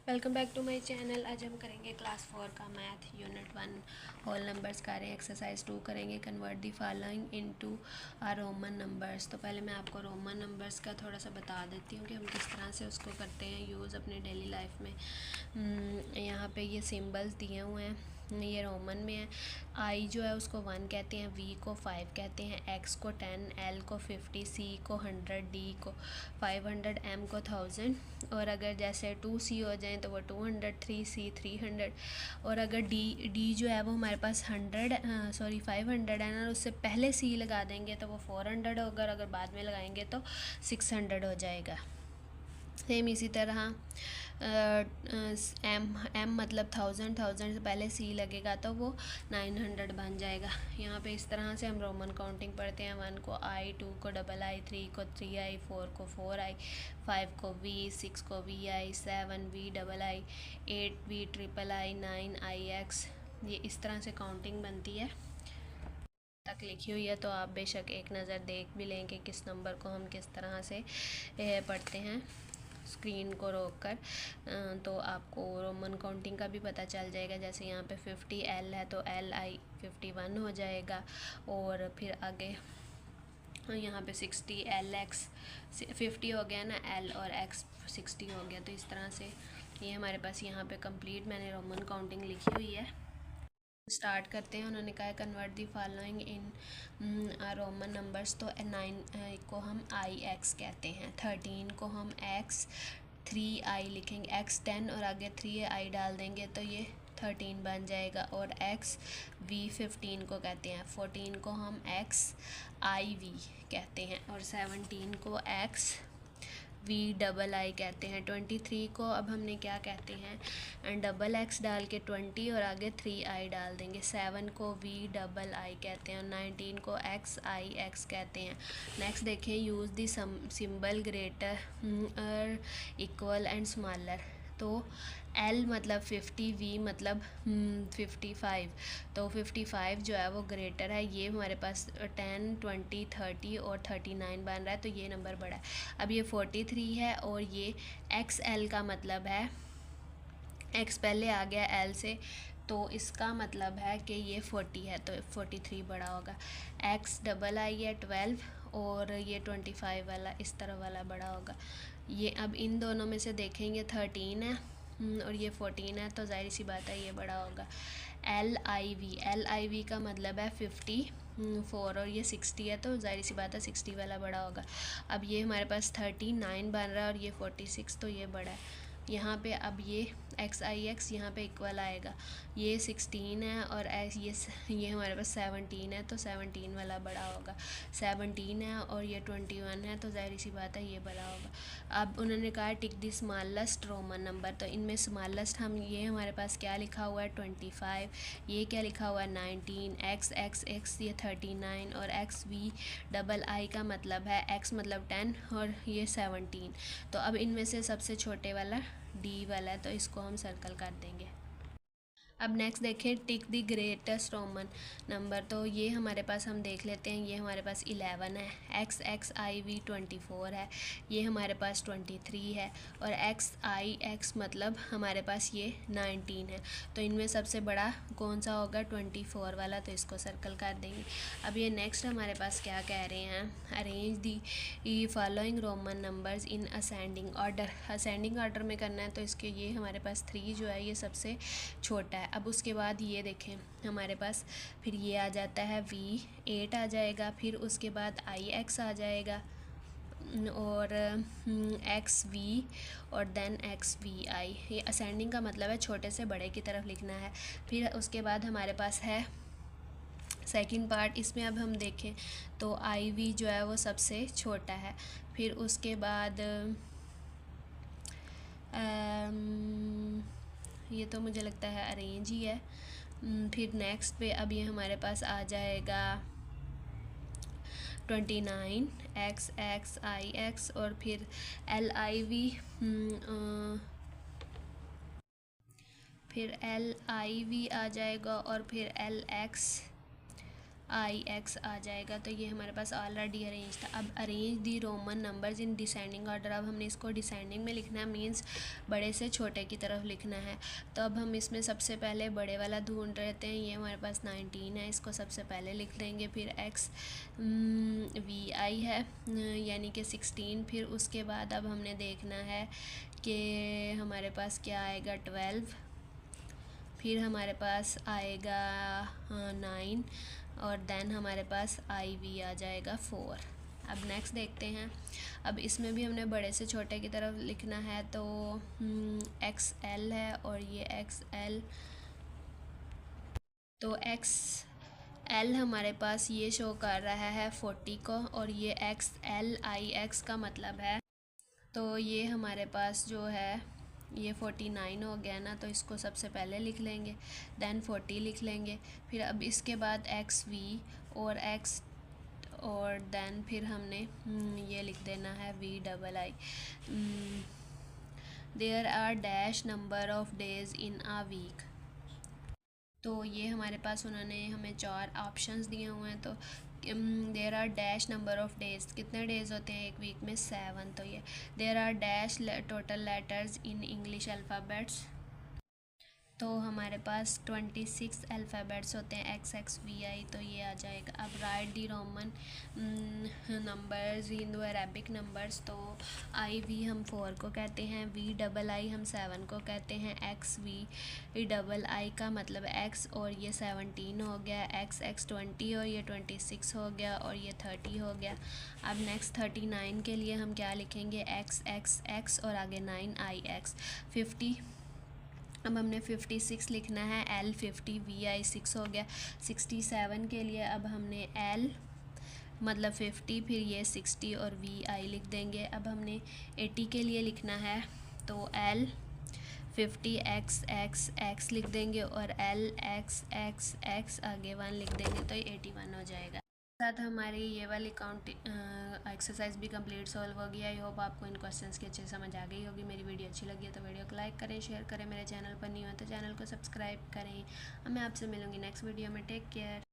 Welcome back to my channel. आज हम करेंगे क्लास 4 का मैथ यूनिट 1 होल नंबर्स का रहे एक्सरसाइज 2 करेंगे convert the following into a Roman numbers. तो पहले मैं आपको रोमन नंबर्स का थोड़ा सा बता देती हूँ कि हम किस तरह से उसको करते हैं यूज़ अपने डेली लाइफ में। यहाँ पे ये सिंबल्स दिए हुए हैं, ये रोमन में है। आई जो है उसको 1 कहते हैं, वी को 5 कहते हैं, एक्स को 10, एल को 50, सी को 100, डी को 500, एम को 1000 और अगर जैसे 2 सी हो जाए तो वो 200, 3 सी 300 और अगर डी जो है वो हमारे पास 500 है ना, उससे पहले सी लगा देंगे तो वो 400 होगा, अगर बाद में लगाएंगे तो 600 हो जाएगा। सेम इसी तरह एम मतलब 1000 से पहले सी लगेगा तो वो 900 बन जाएगा। यहाँ पे इस तरह से हम रोमन काउंटिंग पढ़ते हैं। 1 को आई, 2 को डबल आई, 3 को 3 आई, 4 को 4 आई, 5 को वी, 6 को V I, 7 V double I, 8 V triple I, 9 I X. ये इस तरह से काउंटिंग बनती है। तक लिखी हुई है तो आप बेशक एक नज़र देख भी लें कि किस नंबर को हम किस तरह से पढ़ते हैं। स्क्रीन को रोक कर तो आपको रोमन काउंटिंग का भी पता चल जाएगा। जैसे यहाँ पे 50 एल है तो एल आई 51 हो जाएगा और फिर आगे यहाँ पे 60 एल एक्स 50 हो गया ना, एल और एक्स 60 हो गया। तो इस तरह से ये हमारे पास यहाँ पे कंप्लीट मैंने रोमन काउंटिंग लिखी हुई है। स्टार्ट करते हैं। उन्होंने कहा है convert the following in Roman numbers. तो 9 को हम आई एक्स कहते हैं, 13 को हम एक्स 3 आई लिखेंगे, एक्स 10 और आगे 3 आई डाल देंगे तो ये 13 बन जाएगा। और एक्स वी 15 को कहते हैं, 14 को हम एक्स आई वी कहते हैं और 17 को एक्स वी डबल आई कहते हैं। 23 को अब हमने क्या कहते हैं, डबल एक्स डाल के 20 और आगे 3 आई डाल देंगे। 7 को वी डबल आई कहते हैं और 19 को एक्स आई एक्स कहते हैं। नेक्स्ट देखें, use the symbol greater equal and smaller. तो एल मतलब 50, वी मतलब 55। तो 55 जो है वो ग्रेटर है, ये हमारे पास 10, 20, 30 और 39 बन रहा है तो ये नंबर बड़ा है। अब ये 43 है और ये एक्स एल का मतलब है, एक्स पहले आ गया एल से तो इसका मतलब है कि ये 40 है तो 43 बड़ा होगा। एक्स डबल आई है 12 और ये 25 वाला इस तरह वाला बड़ा होगा। ये अब इन दोनों में से देखेंगे 13 है और ये 14 है तो जाहिर सी बात है ये बड़ा होगा। एल आई वी का मतलब है 54 और ये 60 है तो जाहिर सी बात है 60 वाला बड़ा होगा। अब ये हमारे पास 39 बन रहा है और ये 46 तो ये बड़ा है। यहाँ पे अब ये एक्स आई एक्स यहाँ पे इक्वल आएगा, ये 16 है और ये हमारे पास 17 है तो 17 वाला बड़ा होगा। 17 है और ये 21 है तो जाहिर सी बात है ये बड़ा होगा। अब उन्होंने कहा टिक दी स्मॉलेस्ट रोमन नंबर। तो इनमें स्मॉलेस्ट हम ये हमारे पास क्या लिखा हुआ है 25, ये क्या लिखा हुआ है 19, एक्स एक्स एक्स ये 39 और एक्स वी डबल आई का मतलब है एक्स मतलब 10 और ये 17। तो अब इनमें से सबसे छोटे वाला डी वाला है तो इसको हम सर्कल कर देंगे। अब नेक्स्ट देखें tick the greatest Roman number. तो ये हमारे पास हम देख लेते हैं, ये हमारे पास 11 है, एक्स एक्स आई वी 24 है, ये हमारे पास 23 है और एक्स आई एक्स मतलब हमारे पास ये 19 है। तो इनमें सबसे बड़ा कौन सा होगा 24 वाला, तो इसको सर्कल कर देंगे। अब ये नेक्स्ट हमारे पास क्या कह रहे हैं, arrange the following Roman numbers in ascending order. Ascending order में करना है तो इसके ये हमारे पास 3 जो है ये सबसे छोटा है। अब उसके बाद ये देखें हमारे पास फिर ये आ जाता है वी 8 आ जाएगा, फिर उसके बाद आई एक्स आ जाएगा और एक्स वी और देन एक्स वी आई। ये असेंडिंग का मतलब है छोटे से बड़े की तरफ लिखना है। फिर उसके बाद हमारे पास है सेकंड पार्ट, इसमें अब हम देखें तो आई वी जो है वो सबसे छोटा है। फिर उसके बाद ये तो मुझे लगता है अरेंज ही है। फिर नेक्स्ट पे अब ये हमारे पास आ जाएगा 29 एक्स एक्स आई एक्स और फिर एल आई वी, फिर एल आई वी आ जाएगा और फिर एल एक्स आई एक्स आ जाएगा। तो ये हमारे पास ऑलरेडी अरेंज था। अब arrange the Roman numbers in descending order. अब हमने इसको डिसेंडिंग में लिखना है, मीन्स बड़े से छोटे की तरफ लिखना है। तो अब हम इसमें सबसे पहले बड़े वाला ढूंढ रहते हैं। ये हमारे पास 19 है, इसको सबसे पहले लिख देंगे। फिर एक्स वी आई है यानी कि 16। फिर उसके बाद अब हमने देखना है कि हमारे पास क्या आएगा, 12। फिर हमारे पास आएगा 9 और देन हमारे पास आई वी आ जाएगा 4। अब नेक्स्ट देखते हैं। अब इसमें भी हमने बड़े से छोटे की तरफ लिखना है। तो एक्स एल है और ये एक्स एल, तो एक्स एल हमारे पास ये शो कर रहा है 40 को, और ये एक्स एल आई एक्स का मतलब है, तो ये हमारे पास जो है ये 49 हो गया ना। तो इसको सबसे पहले लिख लेंगे, देन 40 लिख लेंगे। फिर अब इसके बाद एक्स वी और एक्स, और देन फिर हमने ये लिख देना है v double i. There are dash number of days in a week. तो ये हमारे पास उन्होंने हमें 4 ऑप्शंस दिए हुए हैं। तो there are dash number of days, कितने डेज होते हैं एक वीक में, 7। तो ये there are dash total letters in English alphabets. तो हमारे पास 26 अल्फ़ाबेट्स होते हैं, एक्स एक्स वी आई, तो ये आ जाएगा। अब right the Roman numbers in the Arabic numbers. तो आई वी हम 4 को कहते हैं, वी डबल आई हम 7 को कहते हैं, एक्स वी डबल आई का मतलब एक्स, और ये 17 हो गया, एक्स एक्स 20 और ये 26 हो गया, और ये 30 हो गया। अब नेक्स्ट 39 के लिए हम क्या लिखेंगे, एक्स एक्स एक्स और आगे 9 आई एक्स। 50, अब हमने 56 लिखना है, एल 50 वी आई 6 हो गया। 67 के लिए अब हमने एल मतलब 50 फिर ये 60 और वी आई लिख देंगे। अब हमने 80 के लिए लिखना है, तो एल 50 एक्स एक्स एक्स लिख देंगे और एल एक्स एक्स एक्स आगे 1 लिख देंगे, तो ये 81 हो जाएगा। साथ हमारी ये वाली काउंट एक्सरसाइज भी कंप्लीट सॉल्व हो गई। आई होप आपको इन क्वेश्चंस की अच्छे समझ आ गई होगी। मेरी वीडियो अच्छी लगी है तो वीडियो को लाइक करें, शेयर करें। मेरे चैनल पर नहीं हो तो चैनल को सब्सक्राइब करें। मैं आपसे मिलूँगी नेक्स्ट वीडियो में। Take care.